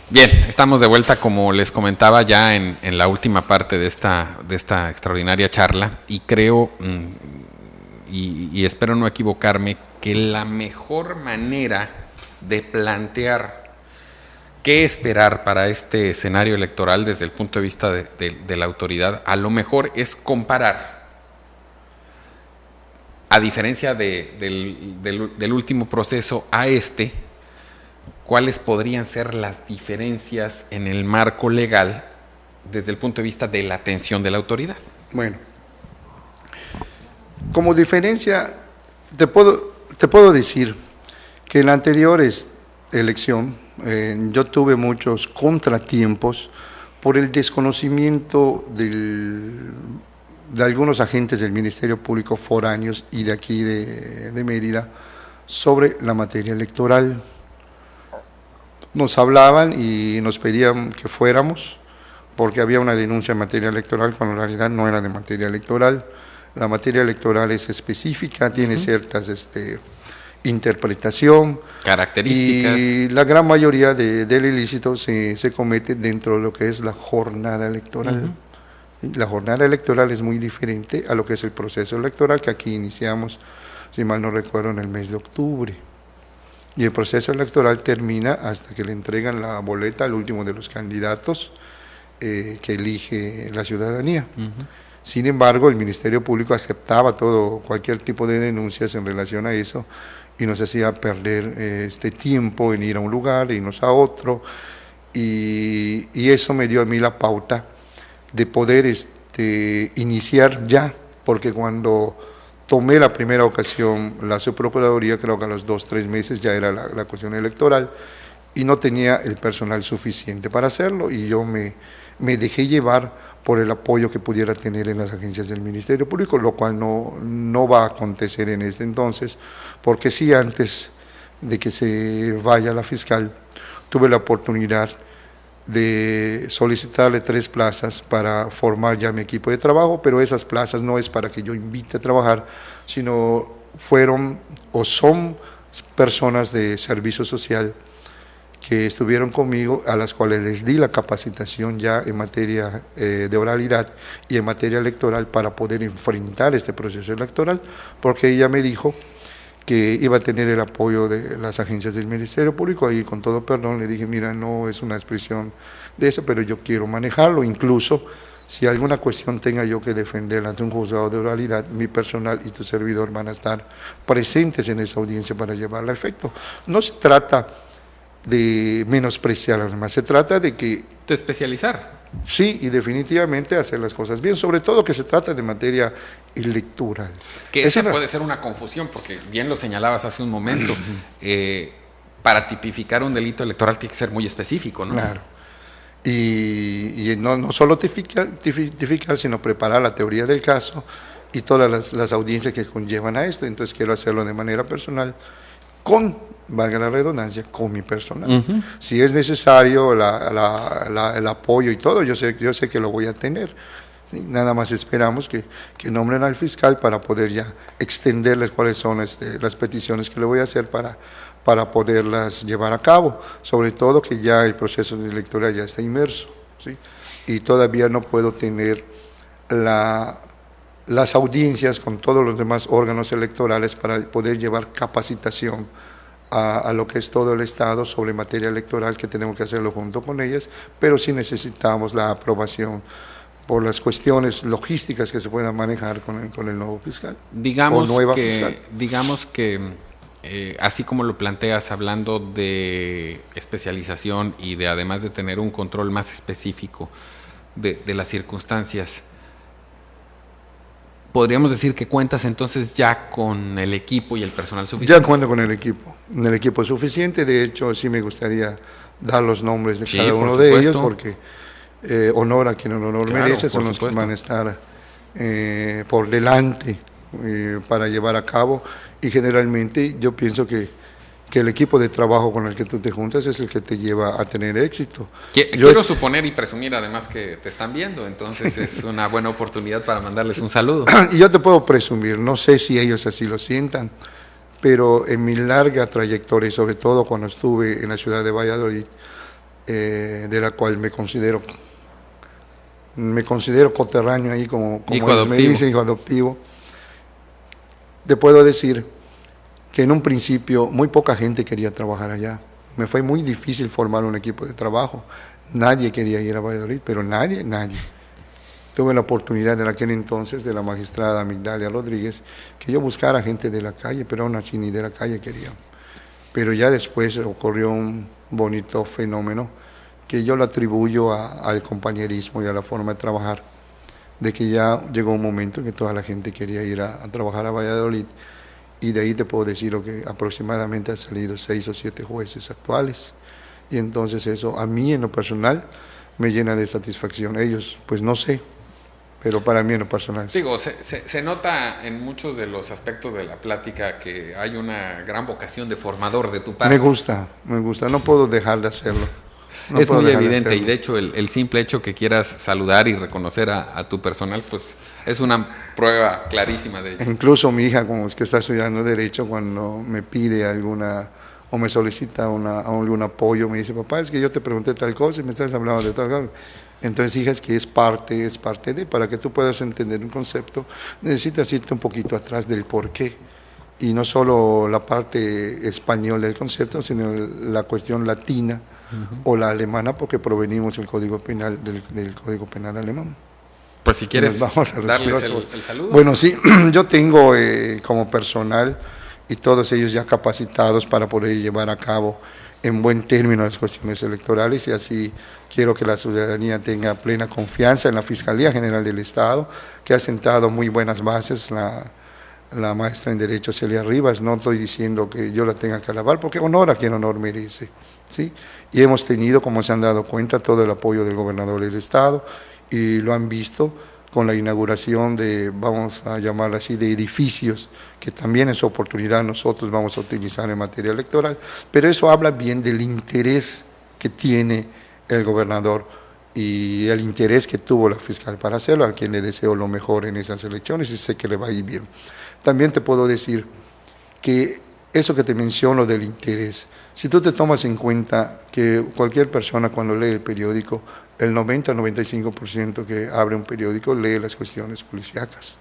Bien, estamos de vuelta, como les comentaba ya en la última parte de esta extraordinaria charla, y creo, y espero no equivocarme, que la mejor manera de plantear qué esperar para este escenario electoral desde el punto de vista de la autoridad, a lo mejor es comparar, a diferencia del último proceso a cuáles podrían ser las diferencias en el marco legal desde el punto de vista de la atención de la autoridad. Bueno, como diferencia, te puedo decir que en la anterior elección yo tuve muchos contratiempos por el desconocimiento de algunos agentes del Ministerio Público foráneos y de aquí de Mérida sobre la materia electoral. Nos hablaban y nos pedían que fuéramos porque había una denuncia en materia electoral cuando en realidad no era de materia electoral. La materia electoral es específica, tiene ciertas interpretación, características, y la gran mayoría del ilícito se comete dentro de lo que es la jornada electoral. La jornada electoral es muy diferente a lo que es el proceso electoral, que aquí iniciamos, si mal no recuerdo, en el mes de octubre. Y el proceso electoral termina hasta que le entregan la boleta al último de los candidatos que elige la ciudadanía. Sin embargo, el Ministerio Público aceptaba cualquier tipo de denuncias en relación a eso y nos hacía perder tiempo en ir a un lugar, irnos a otro, y eso me dio a mí la pauta de poder iniciar ya, porque cuando tomé la primera ocasión la subprocuraduría, creo que a los 2-3 meses ya era la cuestión electoral y no tenía el personal suficiente para hacerlo, y yo me dejé llevar por el apoyo que pudiera tener en las agencias del Ministerio Público, lo cual no va a acontecer en este entonces, porque sí, antes de que se vaya la fiscal, tuve la oportunidad de solicitarle 3 plazas para formar ya mi equipo de trabajo, pero esas plazas no es para que yo invite a trabajar, sino fueron o son personas de servicio social que estuvieron conmigo, a las cuales les di la capacitación ya en materia de oralidad y en materia electoral para poder enfrentar este proceso electoral, porque ella me dijo que iba a tener el apoyo de las agencias del Ministerio Público, y con todo perdón le dije, mira, no es una expresión de eso, pero yo quiero manejarlo, incluso si alguna cuestión tenga yo que defender ante un juzgado de oralidad, mi personal y tu servidor van a estar presentes en esa audiencia para llevarla a efecto. No se trata de menospreciar a los demás, se trata de especializar. Sí, y definitivamente hacer las cosas bien, sobre todo que se trata de materia electoral. Que esa puede ser una confusión, porque bien lo señalabas hace un momento, para tipificar un delito electoral tiene que ser muy específico, ¿no? Claro. Y no solo tipificar, sino preparar la teoría del caso y todas las audiencias que conllevan a esto. Entonces quiero hacerlo de manera personal, valga la redundancia, con mi personal. Si es necesario el apoyo y todo, yo sé que lo voy a tener. ¿Sí? Nada más esperamos que nombren al fiscal para poder ya extenderles cuáles son las peticiones que le voy a hacer para poderlas llevar a cabo, sobre todo que ya el proceso electoral ya está inmerso, ¿sí? Y todavía no puedo tener las audiencias con todos los demás órganos electorales para poder llevar capacitación a lo que es todo el Estado sobre materia electoral, que tenemos que hacerlo junto con ellas, pero sí necesitamos la aprobación por las cuestiones logísticas que se puedan manejar con el nuevo fiscal digamos o nueva que, fiscal. Digamos que, así como lo planteas, hablando de especialización y de además de tener un control más específico de las circunstancias, podríamos decir que cuentas entonces ya con el equipo y el personal suficiente. Ya cuento con el equipo es suficiente. De hecho, sí me gustaría dar los nombres de cada uno de ellos, porque honor a quien el honor merece, son los que van a estar por delante para llevar a cabo, y generalmente yo pienso que el equipo de trabajo con el que tú te juntas es el que te lleva a tener éxito. Quiero suponer y presumir además que te están viendo, entonces es una buena oportunidad para mandarles un saludo. Y yo te puedo presumir, no sé si ellos así lo sientan, pero en mi larga trayectoria, y sobre todo cuando estuve en la ciudad de Valladolid, de la cual me considero coterráneo ahí, como ellos me dicen, hijo adoptivo, te puedo decir que en un principio muy poca gente quería trabajar allá. Me fue muy difícil formar un equipo de trabajo. Nadie quería ir a Valladolid, pero nadie. Tuve la oportunidad en aquel entonces de la magistrada Migdalia Rodríguez, que yo buscara gente de la calle, pero aún así ni de la calle querían. Pero ya después ocurrió un bonito fenómeno que yo lo atribuyo al compañerismo y a la forma de trabajar, de que ya llegó un momento en que toda la gente quería ir a trabajar a Valladolid. Y de ahí te puedo decir que aproximadamente han salido 6 o 7 jueces actuales. Y entonces eso a mí en lo personal me llena de satisfacción. Ellos, pues no sé, pero para mí en lo personal. Digo, se nota en muchos de los aspectos de la plática que hay una gran vocación de formador de tu parte. Me gusta, no puedo dejar de hacerlo. No es muy evidente, y de hecho el simple hecho que quieras saludar y reconocer a tu personal, pues es una prueba clarísima de ello. Incluso mi hija, como es que está estudiando Derecho, cuando me pide alguna o me solicita algún apoyo, me dice: papá, es que yo te pregunté tal cosa y me estás hablando de tal cosa. Entonces, hija, es que es parte de, para que tú puedas entender un concepto, necesitas irte un poquito atrás del porqué. Y no solo la parte española del concepto, sino la cuestión latina o la alemana, porque provenimos del Código Penal, del Código Penal alemán. Pues si quieres darles el saludo. Bueno, sí, yo tengo como personal y todos ellos ya capacitados para poder llevar a cabo en buen término las cuestiones electorales, y así quiero que la ciudadanía tenga plena confianza en la Fiscalía General del Estado, que ha sentado muy buenas bases la maestra en Derecho Celia Rivas. No estoy diciendo que yo la tenga que alabar, porque honor a quien honor merece, ¿sí? Y hemos tenido, como se han dado cuenta, todo el apoyo del gobernador del Estado, y lo han visto con la inauguración de, vamos a llamarlo así, de edificios, que también en su oportunidad nosotros vamos a utilizar en materia electoral, pero eso habla bien del interés que tiene el gobernador y el interés que tuvo la fiscal para hacerlo, a quien le deseo lo mejor en esas elecciones y sé que le va a ir bien. También te puedo decir que eso que te menciono del interés, si tú te tomas en cuenta que cualquier persona cuando lee el periódico, el 90-95% que abre un periódico lee las cuestiones policíacas,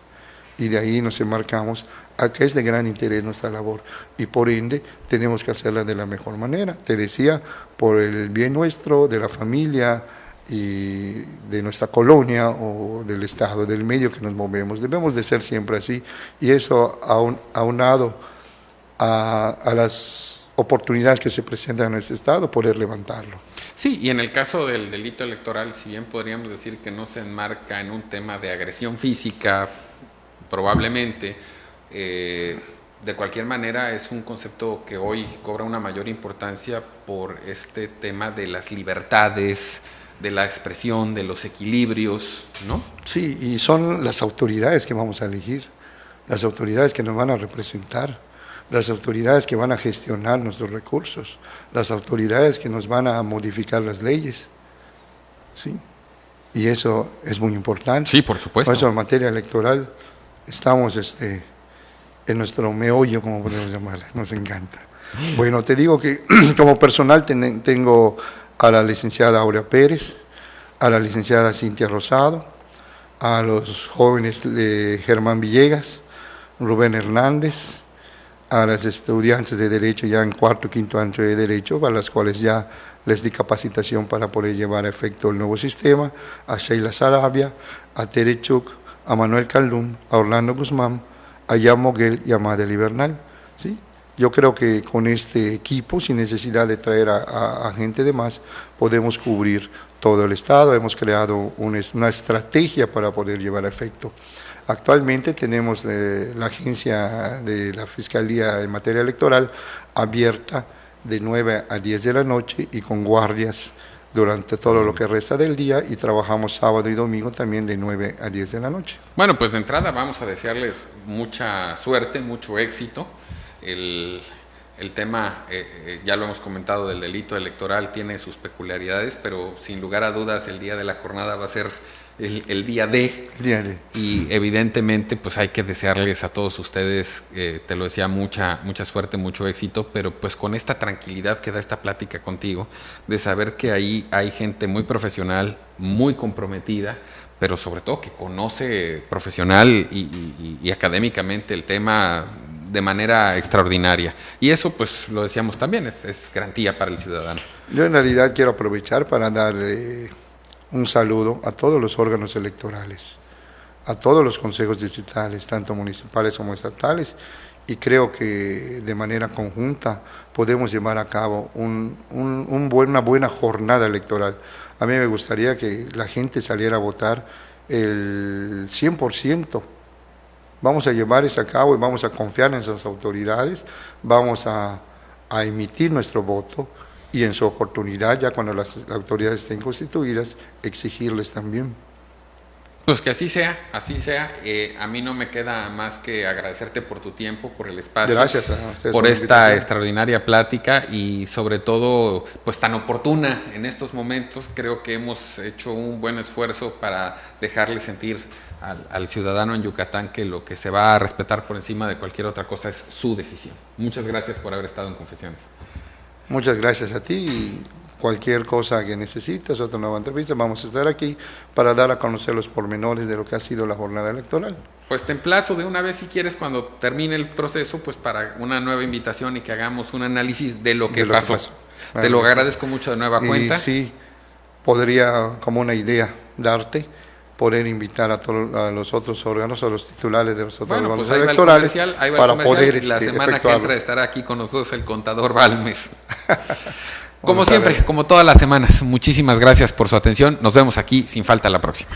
y de ahí nos enmarcamos a que es de gran interés nuestra labor, y por ende tenemos que hacerla de la mejor manera. Te decía, por el bien nuestro, de la familia y de nuestra colonia o del estado, del medio que nos movemos, debemos de ser siempre así, y eso aunado a las oportunidades que se presentan en este estado, poder levantarlo. Sí, y en el caso del delito electoral, si bien podríamos decir que no se enmarca en un tema de agresión física, probablemente, de cualquier manera es un concepto que hoy cobra una mayor importancia por este tema de las libertades, de la expresión, de los equilibrios, ¿no? Sí, y son las autoridades que vamos a elegir, las autoridades que nos van a representar, las autoridades que van a gestionar nuestros recursos, las autoridades que nos van a modificar las leyes, ¿sí? Y eso es muy importante. Sí, por supuesto. Por eso en materia electoral estamos en nuestro meollo, como podemos llamarle, nos encanta. Bueno, te digo que como personal tengo a la licenciada Aurea Pérez, a la licenciada Cintia Rosado, a los jóvenes Germán Villegas, Rubén Hernández, a las estudiantes de Derecho ya en cuarto y quinto año de Derecho, a las cuales ya les di capacitación para poder llevar a efecto el nuevo sistema, a Sheila Sarabia, a Tere Chuk, a Manuel Caldún, a Orlando Guzmán, a Jan Moguel y a Madely Bernal, ¿sí? Yo creo que con este equipo, sin necesidad de traer a gente de más, podemos cubrir todo el estado. Hemos creado una estrategia para poder llevar a efecto Actualmente tenemos la agencia de la Fiscalía en materia electoral abierta de 9 a 10 de la noche y con guardias durante todo lo que resta del día, y trabajamos sábado y domingo también de 9 a 10 de la noche. Bueno, pues de entrada vamos a desearles mucha suerte, mucho éxito. El tema, ya lo hemos comentado, del delito electoral tiene sus peculiaridades, pero sin lugar a dudas el día de la jornada va a ser el día D. Y evidentemente pues hay que desearles a todos ustedes, te lo decía, mucha suerte, mucho éxito, pero pues con esta tranquilidad que da esta plática contigo, de saber que ahí hay gente muy profesional, muy comprometida, pero sobre todo que conoce profesional y académicamente el tema de manera extraordinaria. Y eso, pues lo decíamos también, es garantía para el ciudadano. Yo en realidad quiero aprovechar para darle un saludo a todos los órganos electorales, a todos los consejos distritales, tanto municipales como estatales, y creo que de manera conjunta podemos llevar a cabo una buena jornada electoral. A mí me gustaría que la gente saliera a votar el 100%. Vamos a llevar eso a cabo y vamos a confiar en esas autoridades, vamos a emitir nuestro voto y en su oportunidad, ya cuando las autoridades estén constituidas, exigirles también. Pues que así sea, así sea. A mí no me queda más que agradecerte por tu tiempo, por el espacio. Gracias a ustedes por esta extraordinaria plática y sobre todo pues tan oportuna en estos momentos. Creo que hemos hecho un buen esfuerzo para dejarle sentir al ciudadano en Yucatán que lo que se va a respetar por encima de cualquier otra cosa es su decisión. Muchas gracias por haber estado en Confesiones. Muchas gracias a ti, y cualquier cosa que necesites, otra nueva entrevista, vamos a estar aquí para dar a conocer los pormenores de lo que ha sido la jornada electoral. Pues te emplazo de una vez, si quieres, cuando termine el proceso, pues para una nueva invitación y que hagamos un análisis de lo que pasó. Te lo agradezco mucho de nueva cuenta. Y sí, podría, como una idea, darte, poder invitar a los otros órganos, a los titulares de los otros órganos electorales, para poder la semana que entra estará aquí con nosotros el contador Balmes. Como siempre, como todas las semanas, muchísimas gracias por su atención. Nos vemos aquí sin falta la próxima.